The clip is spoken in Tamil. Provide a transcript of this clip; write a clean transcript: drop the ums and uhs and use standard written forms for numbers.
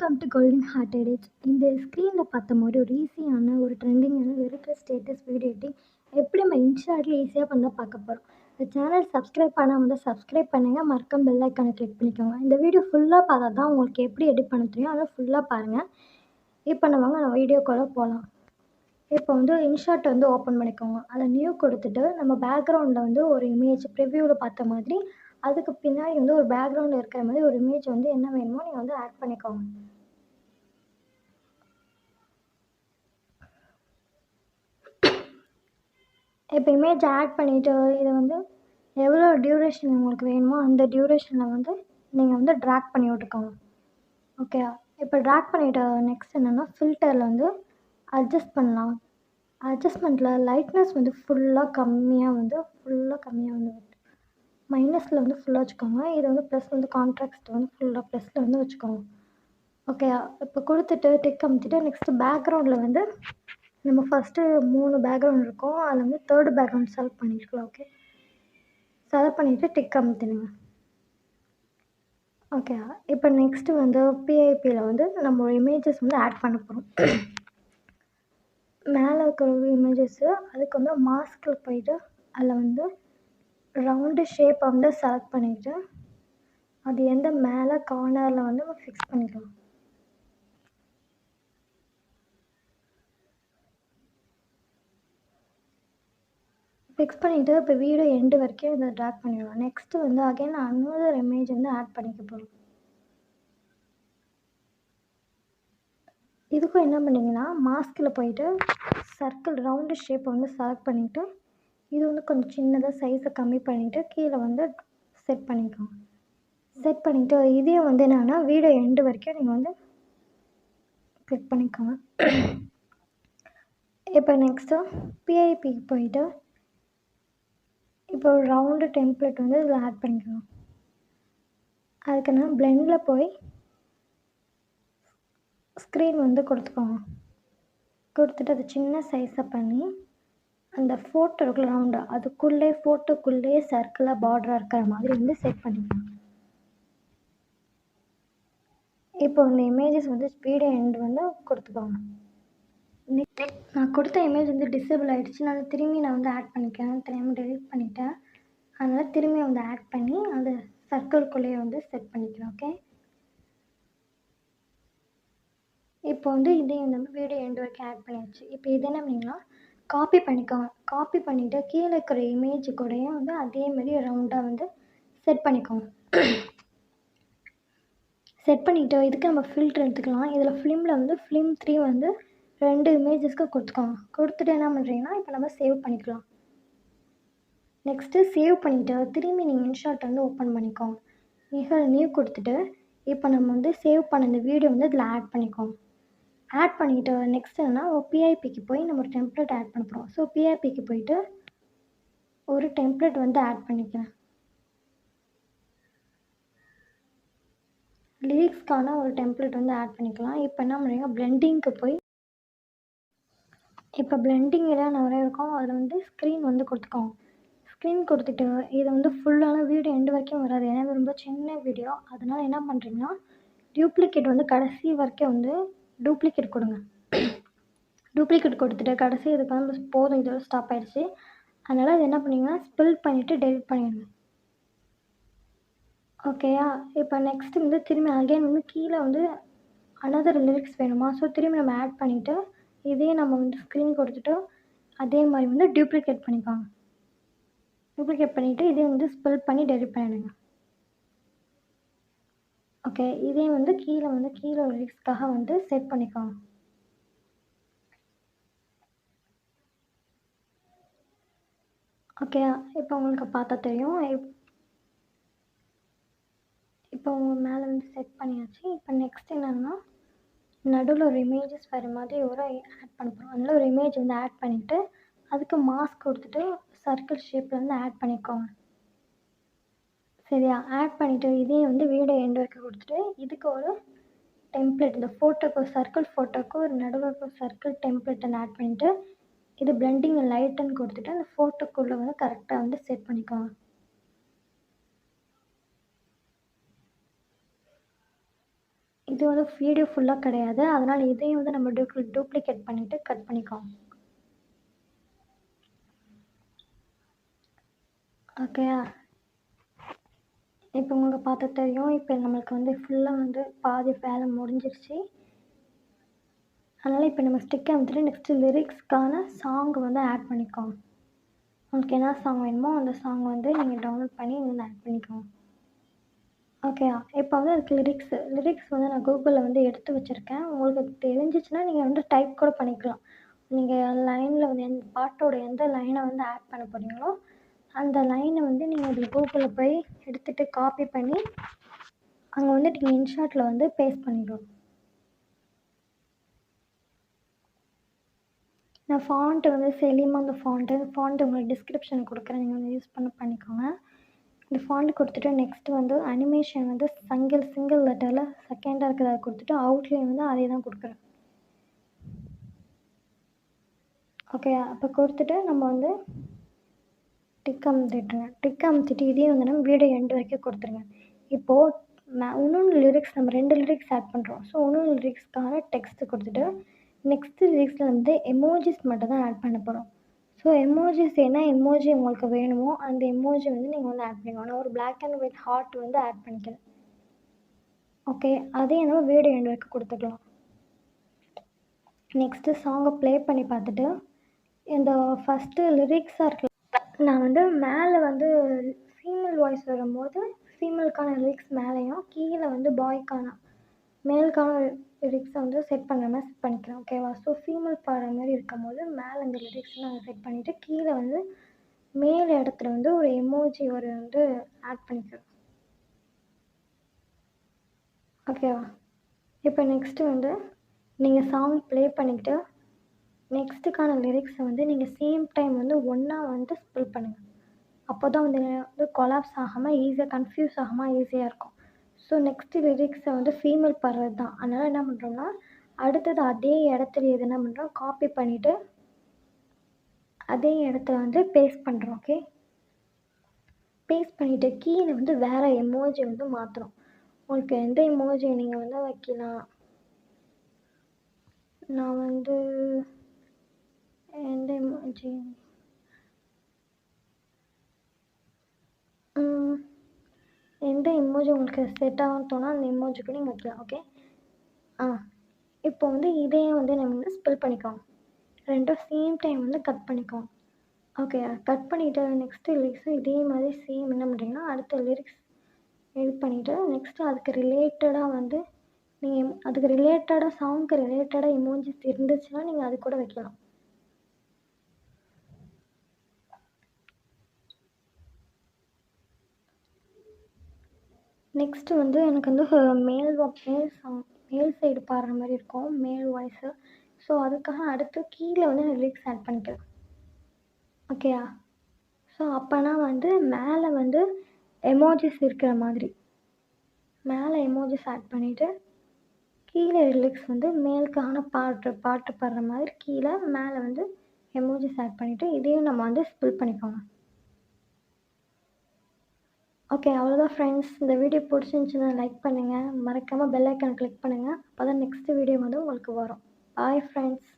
Welcome to golden heart edits. இந்த ஸ்க்ரீனில் பார்த்த மாதிரி ஒரு ஈஸியான ஒரு ட்ரெண்டிங்கான வெறுக்கிற ஸ்டேட்டஸ் வீடியோ எடிட்டிங் எப்படி நம்ம இன்ஸ்டாட்டில் ஈஸியாக பண்ண பார்க்க போகிறோம். இந்த சேனல் சப்ஸ்கிரைப் பண்ணால் வந்து சப்ஸ்கிரைப் பண்ணுங்கள், மறக்காம பெல் ஐக்கானை கிளிக் பண்ணிக்கோங்க. இந்த வீடியோ ஃபுல்லாக பார்த்தா தான் உங்களுக்கு எப்படி எடிட் பண்ண தெரியும், அதை ஃபுல்லாக பாருங்கள். இப்போ நம்ம வீடியோக்குள்ளே போகலாம். இப்போ வந்து இன்ஷாட் வந்து ஓப்பன் பண்ணிக்கோங்க. அதில் நியூ கொடுத்துட்டு நம்ம பேக்ரவுண்டில் வந்து ஒரு இமேஜ் ப்ரிவ்யூவில் பார்த்த மாதிரி அதுக்கு பின்னாடி வந்து ஒரு பேக்ரவுண்டில் இருக்கிற மாதிரி ஒரு இமேஜ் வந்து என்ன வேணுமோ நீங்கள் வந்து ஆட் பண்ணிக்கோங்க. இப்போ இமேஜ் ஆட் பண்ணிவிட்டு இதை வந்து எவ்வளோ டியூரேஷன் உங்களுக்கு வேணுமோ அந்த டியூரேஷனில் வந்து நீங்கள் வந்து ட்ராக் பண்ணி விட்டுக்கோங்க. ஓகே, இப்போ ட்ராக் பண்ணிவிட்டு நெக்ஸ்ட் என்னென்னா ஃபில்டரில் வந்து அட்ஜஸ்ட் பண்ணலாம். அட்ஜஸ்ட்மெண்ட்டில் லைட்னஸ் வந்து ஃபுல்லாக கம்மியாக வந்து மைனஸில் வந்து ஃபுல்லாக வச்சுக்கோங்க. இது வந்து ப்ளஸ் வந்து கான்ட்ராக்ட் வந்து ஃபுல்லாக ப்ளஸில் வந்து வச்சுக்கோங்க. ஓகே, இப்போ கொடுத்துட்டு டிக் அமுத்திட்டு நெக்ஸ்ட்டு பேக்ரவுண்டில் வந்து நம்ம ஃபஸ்ட்டு 3 பேக்ரவுண்ட் இருக்கும். அதில் வந்து தேர்டு பேக்ரவுண்ட் செலக்ட் பண்ணிக்கலாம். ஓகே, செலக்ட் பண்ணிவிட்டு டிக் அமுத்திடுங்க. ஓகே, இப்போ நெக்ஸ்ட்டு வந்து பிஐபியில் வந்து நம்ம இமேஜஸ் வந்து ஆட் பண்ண போகிறோம். மேலே இருக்கிற இமேஜஸ்ஸு அதுக்கு வந்து மாஸ்கில் போயிட்டு அதில் வந்து ரவுண்டு ஷேப்பை வந்து செலக்ட் பண்ணிவிட்டு அது எந்த மேலே கார்னரில் வந்து நம்ம ஃபிக்ஸ் பண்ணிக்கலாம். ஃபிக்ஸ் பண்ணிவிட்டு இப்போ வீடியோ எண்டு வரைக்கும் இதை ட்ராக் பண்ணிடுவோம். நெக்ஸ்ட்டு வந்து அகைன் அனதர் இமேஜ் வந்து ஆட் பண்ணிக்க போகிறோம். இதுக்கும் என்ன பண்ணிங்கன்னா மாஸ்கில் போயிட்டு சர்க்கிள் ரவுண்டு ஷேப்பை வந்து செலக்ட் பண்ணிவிட்டு இது வந்து கொஞ்சம் சின்னதாக சைஸை கம்மி பண்ணிவிட்டு கீழே வந்து செட் பண்ணிக்கோங்க. செட் பண்ணிவிட்டு இதே வந்து என்னென்னா வீடியோ எண்டு வரைக்கும் நீங்கள் வந்து கிளிக் பண்ணிக்கோங்க. இப்போ நெக்ஸ்ட்டு பிஐபிக்கு போயிட்டு இப்போ ஒரு ரவுண்டு டெம்ப்ளேட் வந்து இதில் ஆட் பண்ணிக்கணும். அதுக்கு நான் பிளெண்டில் போய் ஸ்க்ரீன் வந்து கொடுத்துக்கோங்க. கொடுத்துட்டு அது சின்ன சைஸை பண்ணி அந்த ஃபோட்டோ இருக்குல்ல ரவுண்டு அதுக்குள்ளே ஃபோட்டோக்குள்ளேயே சர்க்கிளாக பார்டராக இருக்கிற மாதிரி வந்து செட் பண்ணிக்கோங்க. இப்போ இந்த இமேஜஸ் வந்து வீடியோ எண்டு வந்து கொடுத்துக்கோங்க. நான் கொடுத்த இமேஜ் வந்து டிசேபிள் ஆகிடுச்சு. நான் திரும்பி வந்து ஆட் பண்ணிக்கிறேன். தெரியாமல் டெலிட் பண்ணிட்டேன். அதனால் திரும்பி வந்து ஆட் பண்ணி அந்த சர்க்கிள்குள்ளேயே வந்து செட் பண்ணிக்கிறேன். ஓகே, இப்போ வந்து இதே இந்த வீடியோ எண்டு வரைக்கும் ஆட் பண்ணியாச்சு. இப்போ இது என்ன பண்ணிங்கன்னா காப்பி பண்ணிக்கோங்க. காப்பி பண்ணிவிட்டு கீழே இருக்கிற இமேஜ் கூடயும் வந்து அதேமாதிரி ரவுண்டாக வந்து செட் பண்ணிக்கோங்க. செட் பண்ணிவிட்டு இதுக்கு நம்ம ஃபில்ட்ரு எடுத்துக்கலாம். இதில் ஃபிலிமில் வந்து ஃபிலிம் 3 வந்து 2 இமேஜஸ்க்கு கொடுத்துக்கோங்க. கொடுத்துட்டு என்ன பண்ணுறீங்கன்னா இப்போ நம்ம சேவ் பண்ணிக்கலாம். நெக்ஸ்ட்டு சேவ் பண்ணிவிட்டு திரும்பி நீங்கள் இன்ஷாட் வந்து ஓப்பன் பண்ணிக்கோங்க. நியூ கொடுத்துட்டு இப்போ நம்ம வந்து சேவ் பண்ண இந்த வீடியோ வந்து இதில் ஆட் பண்ணிக்கோங்க. ஆட் பண்ணிவிட்டு நெக்ஸ்ட் என்னன்னா பிஐபிக்கு போய் நம்ம ஒரு டெம்ப்ளேட் ஆட் பண்ண போகிறோம். ஸோ பிஐபிக்கு போயிட்டு ஒரு டெம்ப்ளேட் வந்து ஆட் பண்ணிக்கிறேன். லிரிக்ஸ்க்கான ஒரு டெம்ப்ளேட் வந்து ஆட் பண்ணிக்கலாம். இப்போ என்ன பண்ணுறீங்க பிளெண்டிங்க்கு போய் இப்போ பிளெண்டிங்கில் நிறைய இருக்கும். அதில் வந்து ஸ்க்ரீன் வந்து கொடுத்துக்கோங்க. ஸ்க்ரீன் கொடுத்துட்டு இதை வந்து ஃபுல்லான வீடியோ எண்டு வரைக்கும் வராது. ஏன்னா இது ரொம்ப சின்ன வீடியோ. அதனால் என்ன பண்ணுறீங்கன்னா டூப்ளிகேட் வந்து கடைசி வரைக்கும் வந்து டூப்ளிகேட் கொடுங்க. டூப்ளிகேட் கொடுத்துட்டு கடைசி இதுக்கு வந்து போதும், இதோட ஸ்டாப் ஆகிடுச்சு. அதனால் அது என்ன பண்ணிங்கன்னா ஸ்பெல் பண்ணிவிட்டு டெலிட் பண்ணிடுங்க. ஓகேயா, இப்போ நெக்ஸ்ட்டு வந்து திரும்பி அகைன் வந்து கீழே வந்து அனதர் லிரிக்ஸ் வேணுமா, ஸோ திரும்பி நம்ம ஆட் பண்ணிவிட்டு இதே நம்ம வந்து ஸ்க்ரீன் கொடுத்துட்டு அதே மாதிரி வந்து டூப்ளிகேட் பண்ணிக்கோங்க. டூப்ளிகேட் பண்ணிவிட்டு இதே வந்து ஸ்பெல் பண்ணி டெலிட் பண்ணிவிடுங்க. ஓகே, இதே வந்து கீழே லிரிக்ஸ்க்காக வந்து செட் பண்ணிக்கோங்க. ஓகே, இப்போ உங்களுக்கு பார்த்தா தெரியும். இப்போ உங்கள் மேலே வந்து செட் பண்ணியாச்சு. இப்போ நெக்ஸ்ட் என்னென்னா நடுவில் ஒரு இமேஜஸ் வர மாதிரி ஒரு ஆட் பண்ண போகிறோம். அதனால் ஒரு இமேஜ் வந்து ஆட் பண்ணிவிட்டு அதுக்கு மாஸ்க் கொடுத்துட்டு சர்க்கிள் ஷேப்பில் வந்து ஆட் பண்ணிக்கோங்க. சரியா, ஆட் பண்ணிவிட்டு இதே வந்து வீடியோ எண்டு வரைக்கும் கொடுத்துட்டு இதுக்கு ஒரு டெம்ப்ளேட் இந்த ஃபோட்டோக்கு சர்க்கிள் ஃபோட்டோக்கு ஒரு நடுவில் சர்க்கிள் டெம்ப்ளேட் வந்து ஆட் பண்ணிவிட்டு இது பிளெண்டிங் லைட்டுன்னு கொடுத்துட்டு அந்த ஃபோட்டோக்குள்ளே வந்து கரெக்டாக வந்து செட் பண்ணிக்கோங்க. இது வந்து வீடியோ ஃபுல்லாக கிடையாது. அதனால் இதையும் வந்து நம்ம டூப்ளிகேட் பண்ணிவிட்டு கட் பண்ணிக்குவோம். ஓகேயா? இப்போ உங்களுக்கு பார்த்தா தெரியும். இப்போ நம்மளுக்கு வந்து ஃபுல்லாக வந்து பாதி வேலை முடிஞ்சிருச்சு. அதனால் இப்போ நம்ம ஸ்டிக்கை அமுத்திட்டு நெக்ஸ்ட்டு லிரிக்ஸ்க்கான சாங் வந்து ஆட் பண்ணிக்கோங்க. உங்களுக்கு என்ன சாங் வேணுமோ அந்த சாங் வந்து நீங்கள் டவுன்லோட் பண்ணி வந்து ஆட் பண்ணிக்கோங்க. ஓகேயா? இப்போ வந்து அதுக்கு லிரிக்ஸ் வந்து நான் கூகுளில் வந்து எடுத்து வச்சுருக்கேன். உங்களுக்கு தெரிஞ்சிச்சுன்னா நீங்கள் வந்து டைப் கூட பண்ணிக்கலாம். நீங்கள் லைனில் வந்து பாட்டோட எந்த லைனை வந்து ஆட் பண்ண போகிறீங்களோ அந்த லைனை வந்து நீங்கள் அது கூகுளில் போய் எடுத்துகிட்டு காப்பி பண்ணி அங்கே வந்து நீங்கள் இன்ஷாட்டில் வந்து பேஸ்ட் பண்ணிடணும். நான் ஃபாண்ட்டு வந்து செலிமா அந்த ஃபாண்ட்டு உங்களுக்கு டிஸ்கிரிப்ஷன் கொடுக்குறேன். நீங்கள் வந்து யூஸ் பண்ணிக்கோங்க. இந்த ஃபாண்ட் கொடுத்துட்டு நெக்ஸ்ட்டு வந்து அனிமேஷன் வந்து சிங்கிள் லெட்டரில் செகண்டாக இருக்கிறத கொடுத்துட்டு அவுட்லைன் வந்து அதே தான் கொடுக்குறேன். ஓகே, அப்போ கொடுத்துட்டு நம்ம வந்து டிக் அமுத்திட்டு இதையும் வந்து நம்ம வீடியோ எண்டு வரைக்கும் கொடுத்துருங்க. இப்போது இன்னொன்று லிரிக்ஸ் நம்ம 2 லிரிக்ஸ் ஆட் பண்ணுறோம். ஸோ இன்னொன்று லிரிக்ஸ்க்கான டெக்ஸ்ட்டு கொடுத்துட்டு நெக்ஸ்ட்டு லிரிக்ஸில் வந்து எமோஜிஸ் மட்டும் தான் ஆட் பண்ண போகிறோம். ஸோ எமோஜிஸ் என்ன எமோஜி உங்களுக்கு வேணுமோ அந்த எமோஜி வந்து நீங்கள் வந்து ஆட் பண்ணிக்கணும். நான் ஒரு பிளாக் அண்ட் ஒயிட் ஹார்ட் வந்து ஆட் பண்ணிக்கிறேன். ஓகே, அதையும் நம்ம வீடியோ எண்டு வரைக்கும் கொடுத்துக்கலாம். நெக்ஸ்ட்டு சாங்கை ப்ளே பண்ணி பார்த்துட்டு இந்த ஃபஸ்ட்டு லிரிக்ஸாக இருக்குல்ல, நான் வந்து மேலே வந்து ஃபீமேல் வாய்ஸ் வரும்போது ஃபீமேலுக்கான லிரிக்ஸ் மேலேயும் கீழே வந்து மேலுக்கான லிரிக்ஸை வந்து செட் பண்ணுற மாதிரி செட் பண்ணிக்கிறேன். ஓகேவா? ஸோ ஃபீமேல் பாடுற மாதிரி இருக்கும்போது மேலே இந்த லிரிக்ஸ் நான் செட் பண்ணிவிட்டு கீழே வந்து மேல் இடத்துல வந்து ஒரு எமோஜி வந்து ஆட் பண்ணிக்கிறேன். ஓகேவா? இப்போ நெக்ஸ்ட்டு வந்து நீங்கள் சாங் ப்ளே பண்ணிக்கிட்டு நெக்ஸ்ட்டுக்கான லிரிக்ஸை வந்து நீங்கள் சேம் டைம் வந்து ஒன்றா வந்து ஸ்பெல் பண்ணுங்கள். அப்போ தான் வந்து கொலாப்ஸ் ஆகாமல் ஈஸியாக கன்ஃப்யூஸ் ஆகாமல் ஈஸியாக இருக்கும். ஸோ நெக்ஸ்ட்டு லிரிக்ஸை வந்து ஃபீமேல் பாடுறது தான். அதனால் என்ன பண்ணுறோம்னா அடுத்தது அதே இடத்துல இது என்ன பண்ணுறோம் காப்பி பண்ணிவிட்டு அதே இடத்துல வந்து பேஸ்ட் பண்ணுறோம். ஓகே, பேஸ்ட் பண்ணிவிட்டு கீழே வந்து வேறு எமோஜி வந்து மாற்றுறோம். உங்களுக்கு எந்த எமோஜி நீங்கள் வந்து வைக்கலாம். நான் வந்து எந்த எமோஜி எந்த எமோஜி உங்களுக்கு செட் ஆகும்னு தோணும் அந்த எமோஜி கூட நீங்கள் வைக்கலாம். ஓகே, இப்போ வந்து இதையும் வந்து நம்ம வந்து ஸ்பெல் பண்ணிக்கோங்க. ரெண்டும் சேம் டைம் வந்து கட் பண்ணிக்கோங்க. ஓகே, கட் பண்ணிவிட்டு நெக்ஸ்ட்டு லிரிக்ஸும் இதே மாதிரி சேம் என்ன பண்ணுறீங்கன்னா அடுத்த லிரிக்ஸ் இது பண்ணிவிட்டு நெக்ஸ்ட்டு அதுக்கு ரிலேட்டடாக வந்து நீங்கள் அதுக்கு ரிலேட்டடாக சாங்க்கு ரிலேட்டடாக எமோஜிஸ் இருந்துச்சுன்னா நீங்கள் அது கூட வைக்கலாம். நெக்ஸ்ட்டு வந்து எனக்கு வந்து மேல் சைடு பாடுற மாதிரி இருக்கும் மேல் வாய்ஸு. ஸோ அதுக்காக அடுத்து கீழே வந்து நான் லிரிக்ஸ் ஆட் பண்ணிக்கிறேன். ஓகேயா? ஸோ அப்போனா வந்து மேலே வந்து எமோஜிஸ் இருக்கிற மாதிரி மேலே எமோஜிஸ் ஆட் பண்ணிவிட்டு கீழே லிரிக்ஸ் வந்து மேலுக்கான பாட்டு பாடுற மாதிரி கீழே மேலே வந்து எமோஜிஸ் ஆட் பண்ணிவிட்டு இதையும் நம்ம வந்து ஸ்பெல் பண்ணிக்கோங்க. ஓகே, அவ்வளோதான் ஃப்ரெண்ட்ஸ். இந்த வீடியோ பிடிச்சிருந்துச்சுன்னா லைக் பண்ணுங்கள். மறக்காமல் பெல் ஐக்கானை கிளிக் பண்ணுங்கள். அப்போ தான் நெக்ஸ்ட்டு வீடியோ வந்து உங்களுக்கு வரும். Bye friends.